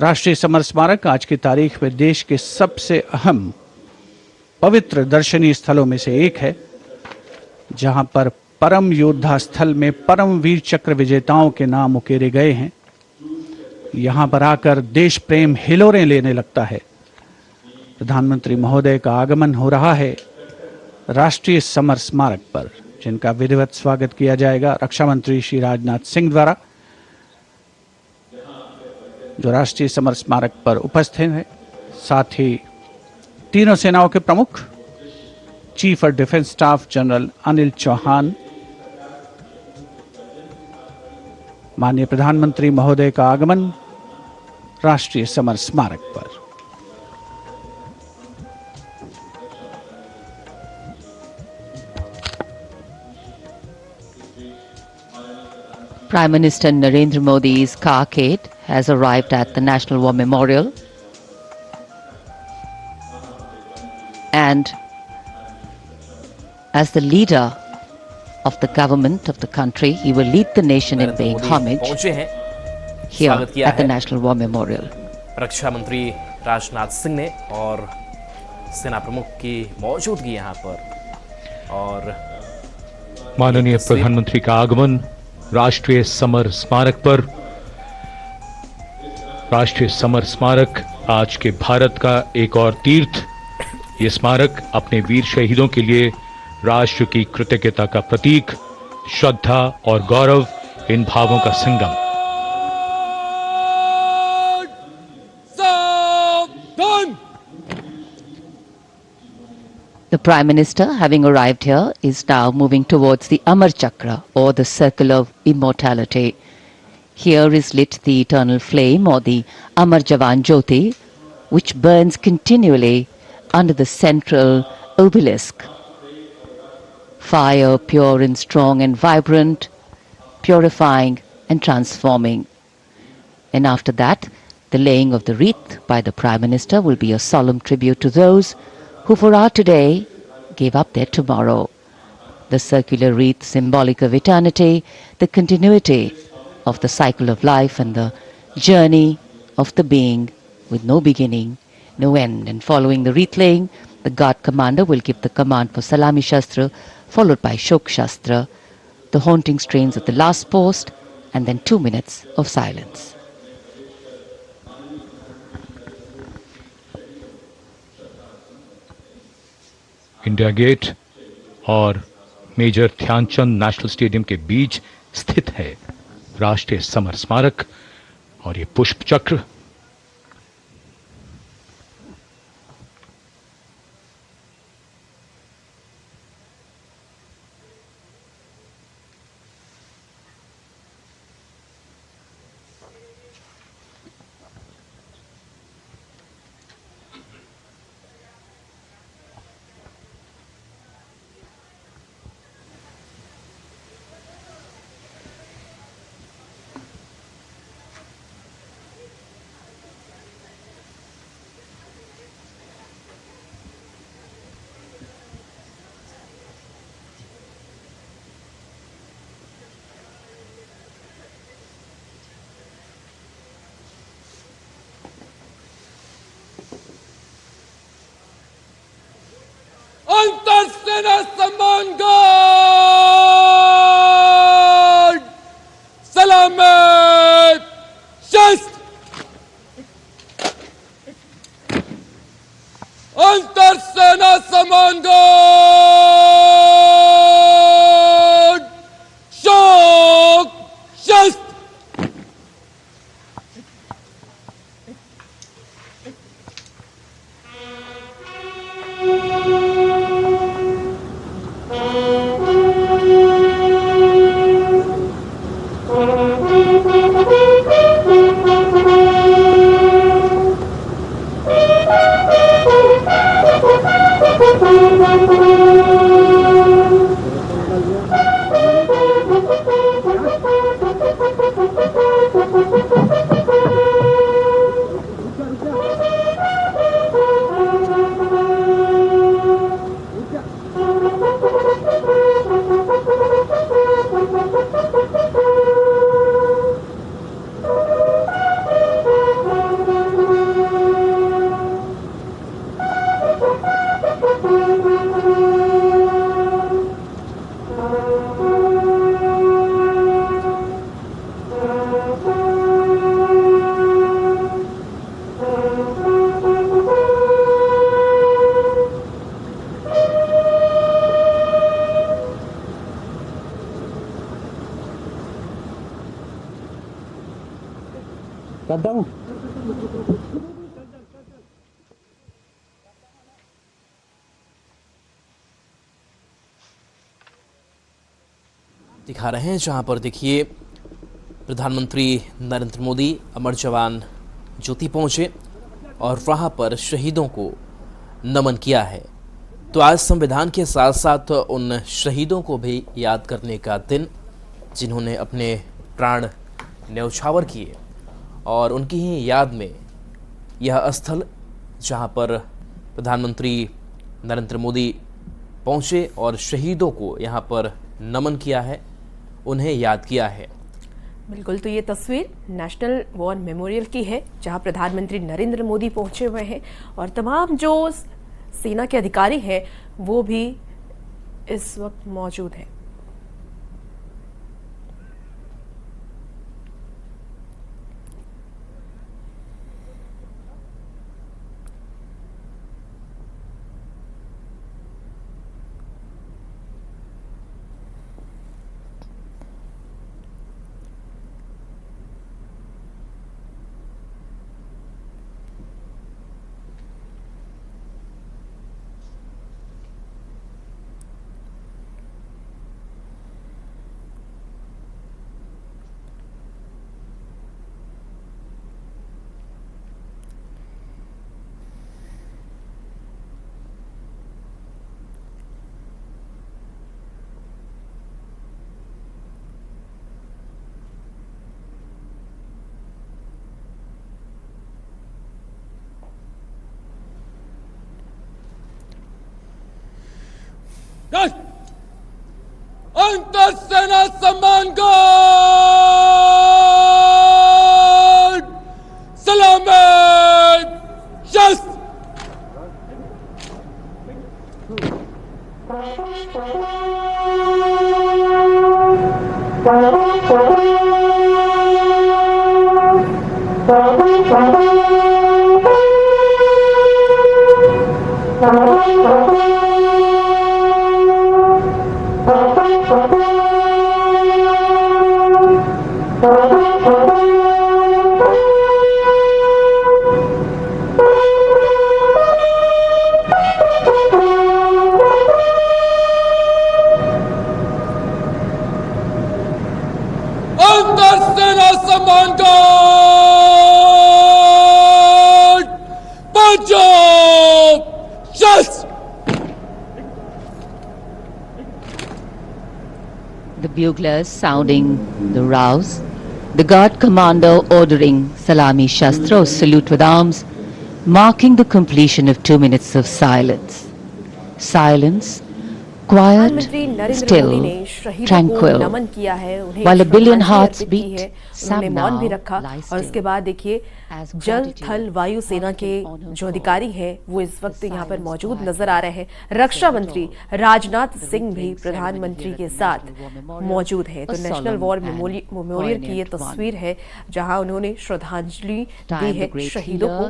राष्ट्रीय समर स्मारक आज की तारीख में देश के सबसे अहम पवित्र दर्शनीय स्थलों में से एक है, जहां पर परम योद्धा स्थल में परम वीर चक्र विजेताओं के नाम उकेरे गए हैं। यहां पर आकर देश प्रेम हिलोरें लेने लगता है। प्रधानमंत्री महोदय का आगमन हो रहा है राष्ट्रीय समर स्मारक पर, जिनका विधिवत स्वागत किया जाएगा रक्षा मंत्री श्री राजनाथ सिंह द्वारा, जो राष्ट्रीय समर स्मारक पर उपस्थित हैं। साथ ही तीनों सेनाओं के प्रमुख chief of defence staff general Anil Chauhan, माननीय प्रधानमंत्री महोदय का आगमन राष्ट्रीय समर स्मारक पर। Prime Minister Narendra Modi's carcade has arrived at the National War Memorial, and as the leader of the government of the country, he will lead the nation in paying homage here at the National War Memorial. रक्षा मंत्री राजनाथ सिंह ने और सेना प्रमुख की मौजूदगी यहाँ पर, और माननीय प्रधानमंत्री का आगमन राष्ट्रीय समर स्मारक पर। राष्ट्रीय समर स्मारक आज के भारत का एक और तीर्थ। ये स्मारक अपने वीर शहीदों के लिए राष्ट्र की कृतज्ञता का प्रतीक, श्रद्धा और गौरव, इन भावों का संगम। The Prime Minister, having arrived here, is now moving towards the Amar Chakra, or the Circle of Immortality. Here is lit the eternal flame, or the Amar Jawan Jyoti, which burns continually under the central obelisk. Fire, pure and strong and vibrant, purifying and transforming. And after that, the laying of the wreath by the Prime Minister will be a solemn tribute to those who for our today gave up their tomorrow. The circular wreath, symbolic of eternity, the continuity of the cycle of life and the journey of the being with no beginning, no end. And following the wreath laying, the guard commander will give the command for Salami Shastra, followed by Shok Shastra, the haunting strains of the last post, and then 2 minutes of silence. India Gate और Major Dhyanchand National Stadium के बीच स्थित है राष्ट्रीय summer स्मारक और ये पुष्प चक्र। Antarseena Samman Guard! Salamat! Shast! Antarseena Samman Guard! Shok! Shast! दिखा रहे हैं जहां पर देखिए प्रधानमंत्री नरेंद्र मोदी अमर जवान ज्योति पहुंचे और वहां पर शहीदों को नमन किया है। तो आज संविधान के साथ साथ उन शहीदों को भी याद करने का दिन जिन्होंने अपने प्राण न्यौछावर किए और उनकी ही याद में यह स्थल जहां पर प्रधानमंत्री नरेंद्र मोदी पहुंचे और शहीदों को यहां पर नमन किया है, उन्हें याद किया है। बिल्कुल, तो ये तस्वीर नेशनल वॉर मेमोरियल की है जहां प्रधानमंत्री नरेंद्र मोदी पहुंचे हुए हैं और तमाम जो सेना के अधिकारी हैं वो भी इस वक्त मौजूद हैं। अंतर सेना सम्मान गार्ड सलामत शस्त्र। अंतर सेना सम्मान गार्ड पंजाब शस्त्र। The buglers sounding the rouse, the guard commander ordering Salami Shastros salute with arms, marking the completion of 2 minutes of silence. Silence, quiet, प्रधानमंत्री नरेंद्र still, मोदी ने शहीदों को tranquil. नमन किया है, उन्हें While a billion श्रद्धांजलि hearts अर्पित की beat, है, some उन्होंने मौन भी now रखा lie और still. उसके बाद देखिए As जल gratitude थल वायु सेना के on her जो call, अधिकारी हैं वो इस वक्त यहाँ पर silence मौजूद quiet, नजर आ रहे हैं। रक्षा मंत्री राजनाथ सिंह भी प्रधानमंत्री के साथ मौजूद हैं। तो नेशनल वॉर मेमोरियल की ये तस्वीर है जहां उन्होंने श्रद्धांजलि दी है शहीदों को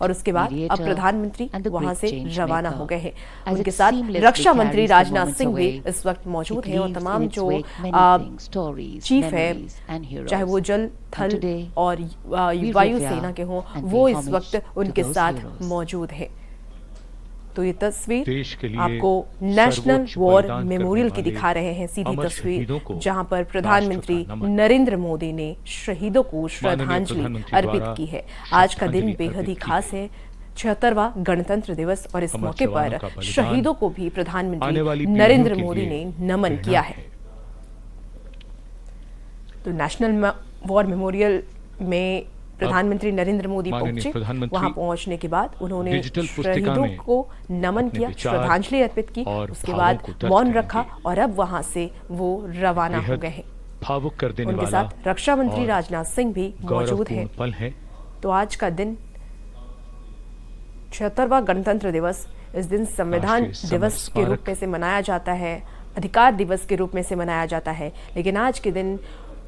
और उसके बाद अब प्रधानमंत्री वहां से रवाना हो गए हैं। उनके साथ रक्षा मंत्री राजनाथ सिंह भी इस वक्त मौजूद हैं और तमाम जो चीफ है चाहे वो जल थल और वायु सेना के हों वो इस वक्त उनके साथ मौजूद है। तो ये तस्वीर देश के लिए आपको नेशनल सर्वोच्च वॉर बलिदान मेमोरियल करने की दिखा वाले रहे हैं सीधी अमर तस्वीर शहीदों को जहां पर प्रधानमंत्री राष्ट्र का नमन। नरेंद्र मोदी ने शहीदों को श्रद्धांजलि प्रधानमंत्री अर्पित द्वारा की है। आज का दिन श्रद्धांजलि बेहद ही अर्पित की खास है, 76वां गणतंत्र दिवस और इस अमर मौके जवानों पर का बलिदान शहीदों को भी आने प्रधानमंत्री वाली नरेंद्र पीढ़ियों के मोदी लिए ने नमन प्रेरणा किया है। तो नेशनल वॉर मेमोरियल में प्रधानमंत्री नरेंद्र मोदी माननीय पहुंचे। प्रधानमंत्री वहां पहुंचने के बाद उन्होंने डिजिटल पुस्तिका शहीदों में को नमन अपने किया, विचार श्रद्धांजलि अर्पित की, और उसके भावों बाद को दर्ज मौन करेंगे। रखा और अब वहां से वो रवाना हो बेहद गए हैं। भावुक कर देने उनके वाला साथ रक्षा मंत्री और राजनाथ सिंह भी मौजूद हैं। गौरवपूर्ण पल है। तो आज का दिन 76वां गणतंत्र दिवस, इस दिन संविधान राष्ट्रीय दिवस समर के रूप स्मारक में से मनाया जाता है, अधिकार दिवस के रूप में से मनाया जाता है, लेकिन आज के दिन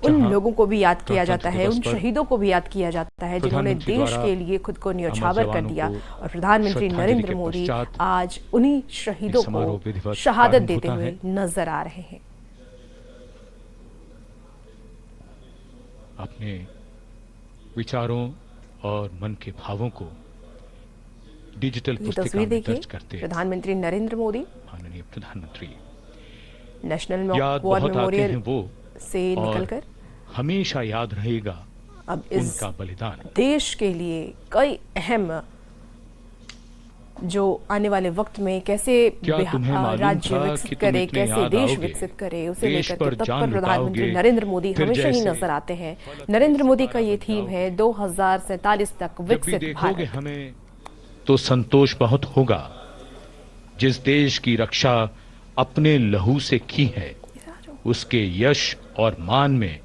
उन जहां लोगों को भी याद किया गणतंत्र जाता है, उन दिवस पर शहीदों को भी याद किया जाता है जिन्होंने प्रधानमंत्री देश द्वारा के लिए खुद को न्यौछावर कर जवानों दिया को और प्रधानमंत्री श्रद्धांजलि नरेंद्र के मोदी पश्चात आज उन्हीं शहीदों समारोह को विधिवत शहादत प्रारंभ देते होता हुए है। नजर आ रहे हैं। अपने विचारों और मन के भावों को डिजिटल ये पुस्तिका तस्वीर में देखिए दर्ज करते हैं। प्रधानमंत्री नरेंद्र मोदी माननीय प्रधानमंत्री, नेशनल याद वॉर बहुत आते मेमोरियल हैं वो से और निकलकर हमेशा याद रहेगा अब इस उनका बलिदान। देश के लिए कई अहम जो आने वाले वक्त में कैसे क्या तुम्हें मालूम राज्य था कि विकसित तुम करे, इतने कैसे याद देश आओगे? विकसित करे, उसे देश लेकर पर के तत्पर जान प्रधानमंत्री लुटाओगे, नरेंद्र मोदी फिर हमेशा ही जैसे नजर आते हैं। नरेंद्र मोदी का ये थीम है 2047 तक जब भी विकसित देखोगे भारत। हमें तो संतोष बहुत होगा। जिस देश की रक्षा अपने लहू से की है, उसके यश और मान में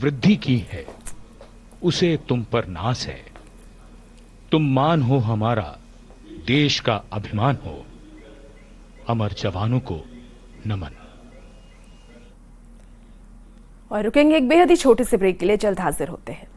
वृद्धि की है, उसे तुम पर नाज है। तुम मान हो हमारा, देश का अभिमान हो। अमर जवानों को नमन। और रुकेंगे एक बेहद ही छोटे से ब्रेक के लिए, जल्द हाजिर होते हैं।